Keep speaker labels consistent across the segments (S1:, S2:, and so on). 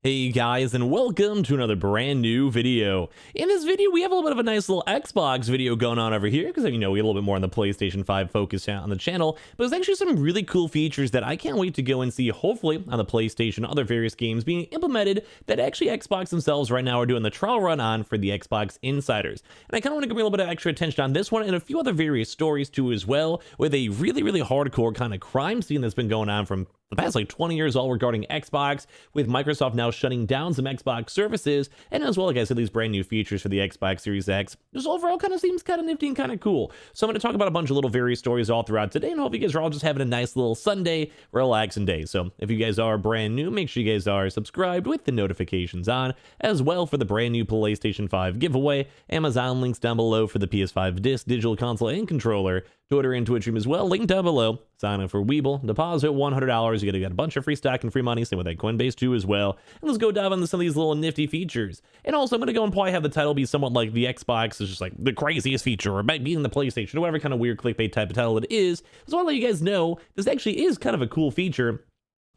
S1: Hey guys, and welcome to another brand new video. In this video, we have a little bit of a nice little Xbox video going on over here, because we have a little bit more on the PlayStation 5 focus on the channel, but there's actually some really cool features that I can't wait to go and see, hopefully, on the PlayStation and other various games being implemented that actually Xbox themselves right now are doing the trial run on for the Xbox insiders. And I kind of want to give me a little bit of extra attention on this one and a few other various stories too as well, with a really hardcore kind of crime scene that's been going on from the past like 20 years all regarding Xbox, with Microsoft now shutting down some Xbox services, and as well, like I said, these brand new features for the Xbox Series X. Just overall kind of seems kind of nifty and kind of cool. So I'm going to talk about a bunch of little various stories all throughout today, and hope you guys are all just having a nice little Sunday relaxing day. So if you guys are brand new, make sure you guys are subscribed with the notifications on, as well for the brand new PlayStation 5 giveaway. Amazon links down below for the PS5 disc, digital console, and controller. Twitter and Twitch stream as well, link down below. Sign up for Weeble, deposit $100, you get a bunch of free stock and free money, same with that Coinbase too as well. And let's go dive into some of these little nifty features. And also I'm going to go and probably have the title be somewhat like the Xbox is just like the craziest feature, or might be in the PlayStation, or whatever kind of weird clickbait type of title it is. So I want to let you guys know this actually is kind of a cool feature.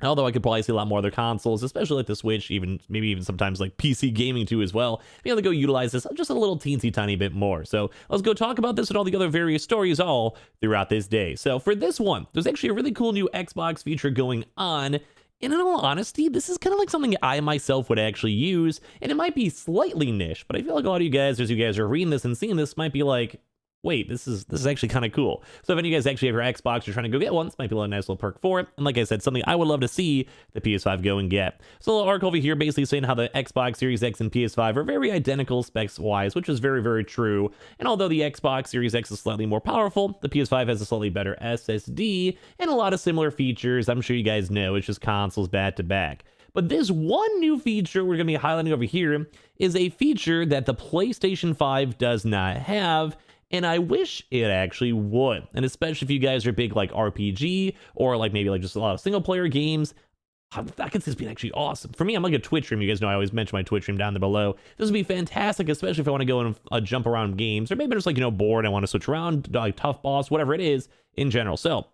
S1: Although I could probably see a lot more other consoles, especially like the Switch, maybe even sometimes like PC gaming too as well, be able to go utilize this just a little teensy tiny bit more. So let's go talk about this and all the other various stories all throughout this day. So for this one, there's actually a really cool new Xbox feature going on. And in all honesty, this is kind of like something I myself would actually use, and it might be slightly niche, but I feel like a lot of you guys, as you guys are reading this and seeing this, might be like, wait, this is actually kind of cool. So if any of you guys actually have your Xbox, you're trying to go get one, this might be a nice little perk for it. And like I said, something I would love to see the PS5 go and get. So a little article over here basically saying how the Xbox Series X and PS5 are very identical specs-wise, which is very true. And although the Xbox Series X is slightly more powerful, the PS5 has a slightly better SSD and a lot of similar features. I'm sure you guys know it's just consoles back to back. But this one new feature we're going to be highlighting over here is a feature that the PlayStation 5 does not have, and I wish it actually would. And especially if you guys are big like RPG, or like maybe like just a lot of single player games, I could see this being actually awesome. For me, I'm like a Twitch stream. You guys know I always mention my Twitch stream down there below. This would be fantastic, especially if I want to go and jump around games, or maybe just like, bored, I want to switch around, like tough boss, whatever it is in general. So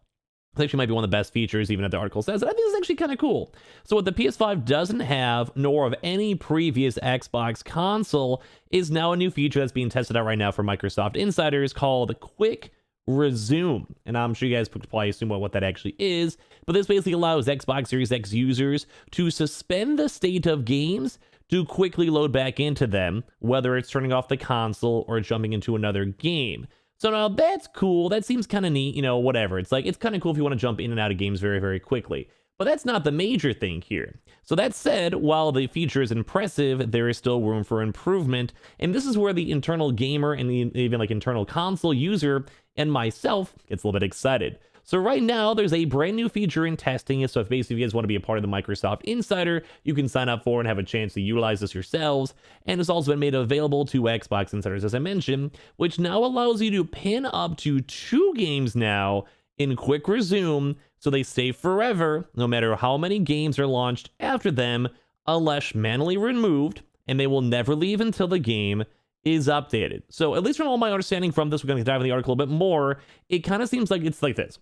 S1: this actually might be one of the best features, even if the article says it. I think it's actually kind of cool. So what the PS5 doesn't have, nor of any previous Xbox console, is now a new feature that's being tested out right now for Microsoft insiders called Quick Resume. And I'm sure you guys could probably assume what that actually is, but this basically allows Xbox Series X users to suspend the state of games to quickly load back into them, whether it's turning off the console or jumping into another game. So now that's cool. That seems kind of neat, whatever. It's kind of cool if you want to jump in and out of games very quickly. But that's not the major thing here. So that said, while the feature is impressive, there is still room for improvement. And this is where the internal gamer and the even like internal console user and myself gets a little bit excited. So right now, there's a brand new feature in testing. So if basically you guys want to be a part of the Microsoft Insider, you can sign up for and have a chance to utilize this yourselves. And it's also been made available to Xbox Insiders, as I mentioned, which now allows you to pin up to 2 games now in Quick Resume, so they stay forever, no matter how many games are launched after them, unless manually removed, and they will never leave until the game is updated. So at least from all my understanding from this, we're going to dive in the article a bit more, it kind of seems like it's like this.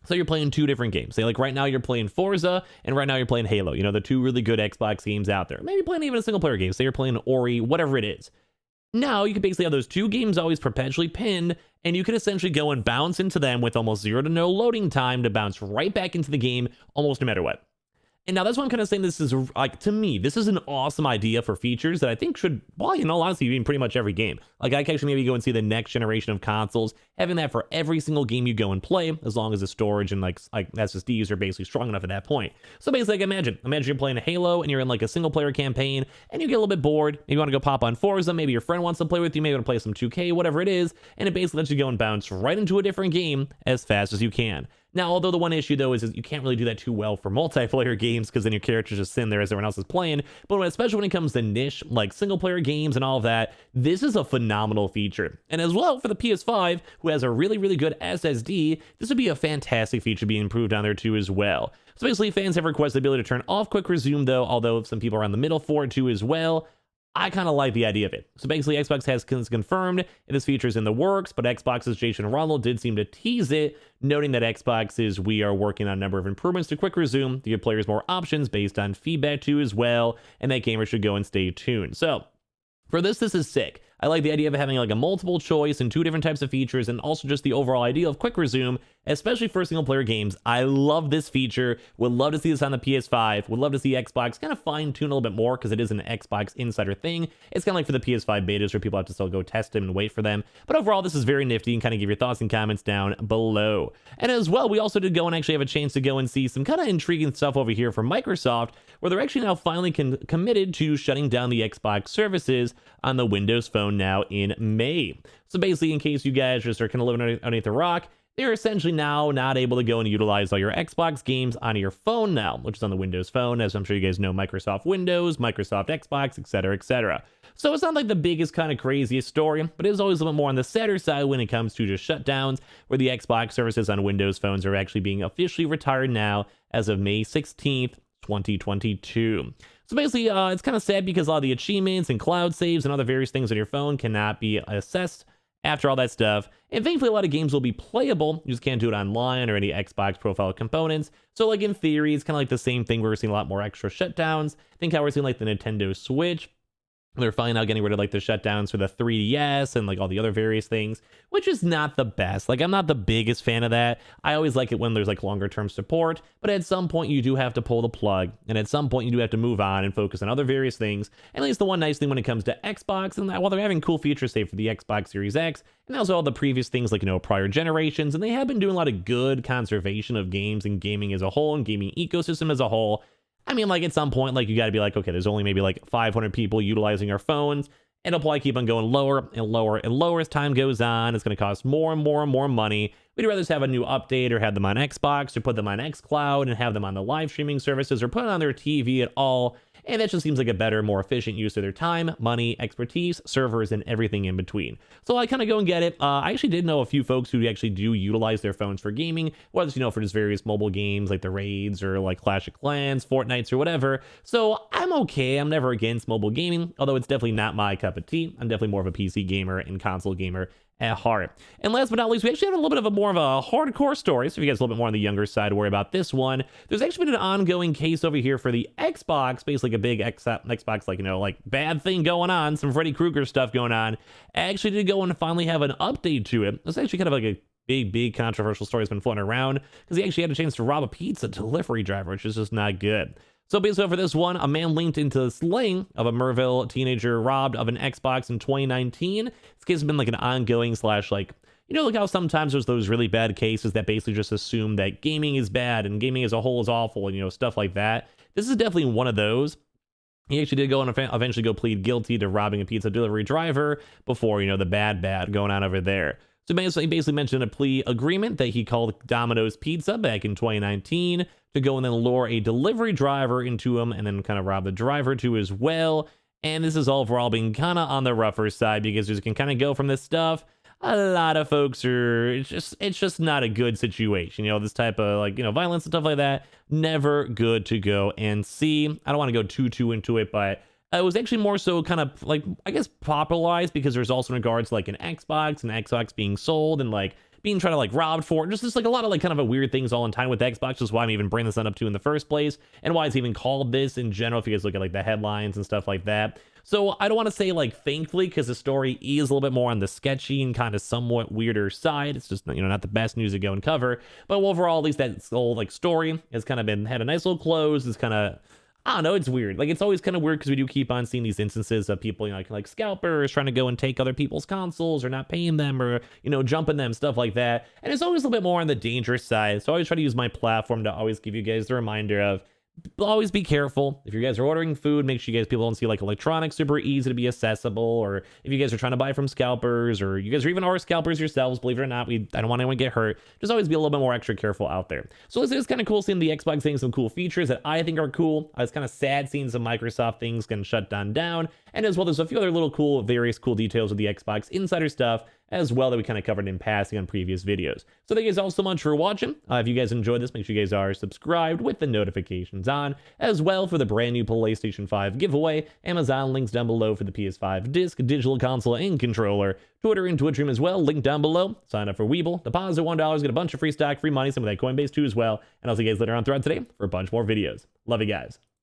S1: So you're playing 2 different games. Say like right now you're playing Forza, and right now you're playing Halo. The 2 really good Xbox games out there. Maybe playing even a single player game. Say you're playing Ori, whatever it is. Now you can basically have those 2 games always perpetually pinned, and you can essentially go and bounce into them with almost 0 to no loading time to bounce right back into the game almost no matter what. And now that's why I'm kind of saying this is, like, to me, this is an awesome idea for features that I think should, well, in all honesty, be in pretty much every game. Like, I can actually maybe go and see the next generation of consoles, having that for every single game you go and play, as long as the storage and, like SSDs are basically strong enough at that point. So basically, like, imagine you're playing a Halo, and you're in, like, a single-player campaign, and you get a little bit bored, maybe you want to go pop on Forza, maybe your friend wants to play with you, maybe you want to play some 2K, whatever it is, and it basically lets you go and bounce right into a different game as fast as you can. Now, although the one issue, though, is you can't really do that too well for multiplayer games, because then your character's just sitting there as everyone else is playing. But especially when it comes to niche, like single-player games and all of that, this is a phenomenal feature. And as well, for the PS5, who has a really good SSD, this would be a fantastic feature being improved on there, too, as well. So basically, fans have requested the ability to turn off Quick Resume, though, although some people are on the middle for it, too, as well. I kind of like the idea of it. So basically, Xbox has confirmed this feature is in the works, but Xbox's Jason Ronald did seem to tease it, noting that we are working on a number of improvements to quick resume to give players more options based on feedback too as well, and that gamers should go and stay tuned. So for this is sick. I like the idea of having like a multiple choice and 2 different types of features, and also just the overall idea of quick resume, especially for single player games. I love this feature. Would love to see this on the PS5. Would love to see Xbox kind of fine tune a little bit more, because it is an Xbox insider thing. It's kind of like for the PS5 betas where people have to still go test them and wait for them. But overall, this is very nifty, and kind of give your thoughts and comments down below. And as well, we also did go and actually have a chance to go and see some kind of intriguing stuff over here from Microsoft, where they're actually now finally committed to shutting down the Xbox services on the Windows Phone now in May. So basically, in case you guys just are kind of living underneath a rock, they're essentially now not able to go and utilize all your Xbox games on your phone now, which is on the Windows Phone, as I'm sure you guys know, Microsoft Windows, Microsoft Xbox, etc., etc. So it's not like the biggest kind of craziest story, but it is always a little bit more on the sadder side when it comes to just shutdowns, where the Xbox services on Windows phones are actually being officially retired now as of May 16th, 2022. So basically, it's kind of sad because a lot of the achievements and cloud saves and other various things on your phone cannot be assessed after all that stuff. And thankfully, a lot of games will be playable. You just can't do it online or any Xbox profile components. So like in theory, it's kind of like the same thing. We're seeing a lot more extra shutdowns. Think how we're seeing like the Nintendo Switch. They're finally now getting rid of like the shutdowns for the 3DS and like all the other various things, which is not the best. Like, I'm not the biggest fan of that. I always like it when there's like longer term support, but at some point you do have to pull the plug, and at some point you do have to move on and focus on other various things. At least the one nice thing when it comes to Xbox, and while they're having cool features, say for the Xbox Series X, and also all the previous things like, prior generations, and they have been doing a lot of good conservation of games and gaming as a whole and gaming ecosystem as a whole. I mean, like, at some point, like, you got to be like, okay, there's only maybe like 500 people utilizing our phones, and it'll probably keep on going lower and lower and lower as time goes on. It's going to cost more and more and more money. We'd rather just have a new update, or have them on Xbox, or put them on xCloud and have them on the live streaming services, or put it on their TV at all. And that just seems like a better, more efficient use of their time, money, expertise, servers, and everything in between. So I kind of go and get it. I actually did know a few folks who actually do utilize their phones for gaming, whether it's, for just various mobile games like the Raids or like Clash of Clans, Fortnites, or whatever. So I'm okay. I'm never against mobile gaming, although it's definitely not my cup of tea. I'm definitely more of a PC gamer and console gamer at heart. And last but not least, we actually have a little bit of a more of a hardcore story. So if you guys are a little bit more on the younger side, to worry about this one. There's actually been an ongoing case over here for the Xbox, basically like a big Xbox, like bad thing going on, some Freddy Krueger stuff going on. Actually did go and finally have an update to it. It's actually kind of like a big controversial story that's been floating around, because he actually had a chance to rob a pizza delivery driver, which is just not good. So basically for this one, a man linked into the slaying of a Merville teenager robbed of an Xbox in 2019. This case has been like an ongoing slash like, like how sometimes there's those really bad cases that basically just assume that gaming is bad and gaming as a whole is awful and, stuff like that. This is definitely one of those. He actually did go and eventually go plead guilty to robbing a pizza delivery driver before, the bad going on over there. So he basically mentioned a plea agreement that he called Domino's Pizza back in 2019 to go and then lure a delivery driver into him and then kind of rob the driver too as well. And this is all overall being kind of on the rougher side, because you can kind of go from this stuff. A lot of folks it's just not a good situation. This type of violence and stuff like that, never good to go and see. I don't want to go too into it, but it was actually more so kind of I guess popularized because there's also in regards to an Xbox being sold and being tried to robbed for it. Just a lot of kind of a weird things all in time with Xbox, just why I'm even bringing this up to in the first place, and why it's even called this in general if you guys look at the headlines and stuff like that. So I don't want to say thankfully, because the story is a little bit more on the sketchy and kind of somewhat weirder side. It's just not the best news to go and cover, but overall at least that whole story has kind of had a nice little close. It's kind of, I don't know, it's weird. It's always kind of weird because we do keep on seeing these instances of people, like scalpers trying to go and take other people's consoles or not paying them or, jumping them, stuff like that. And it's always a little bit more on the dangerous side. So I always try to use my platform to always give you guys the reminder of, always be careful. If you guys are ordering food, make sure you guys people don't see electronics super easy to be accessible, or if you guys are trying to buy from scalpers, or you guys are even are scalpers yourselves, believe it or not, I don't want anyone to get hurt. Just always be a little bit more extra careful out there. So it's kind of cool seeing the Xbox getting some cool features that I think are cool. It's kind of sad seeing some Microsoft things getting shut down, and as well there's a few other little various cool details with the Xbox insider stuff, as well that we kind of covered in passing on previous videos. So thank you guys all so much for watching. If you guys enjoyed this, make sure you guys are subscribed with the notifications on, as well for the brand new PlayStation 5 giveaway. Amazon links down below for the PS5 disc, digital console, and controller. Twitter and Twitch stream as well, link down below. Sign up for Weeble, deposit $1, get a bunch of free stock, free money, some of that Coinbase too as well. And I'll see you guys later on throughout today for a bunch more videos. Love you guys.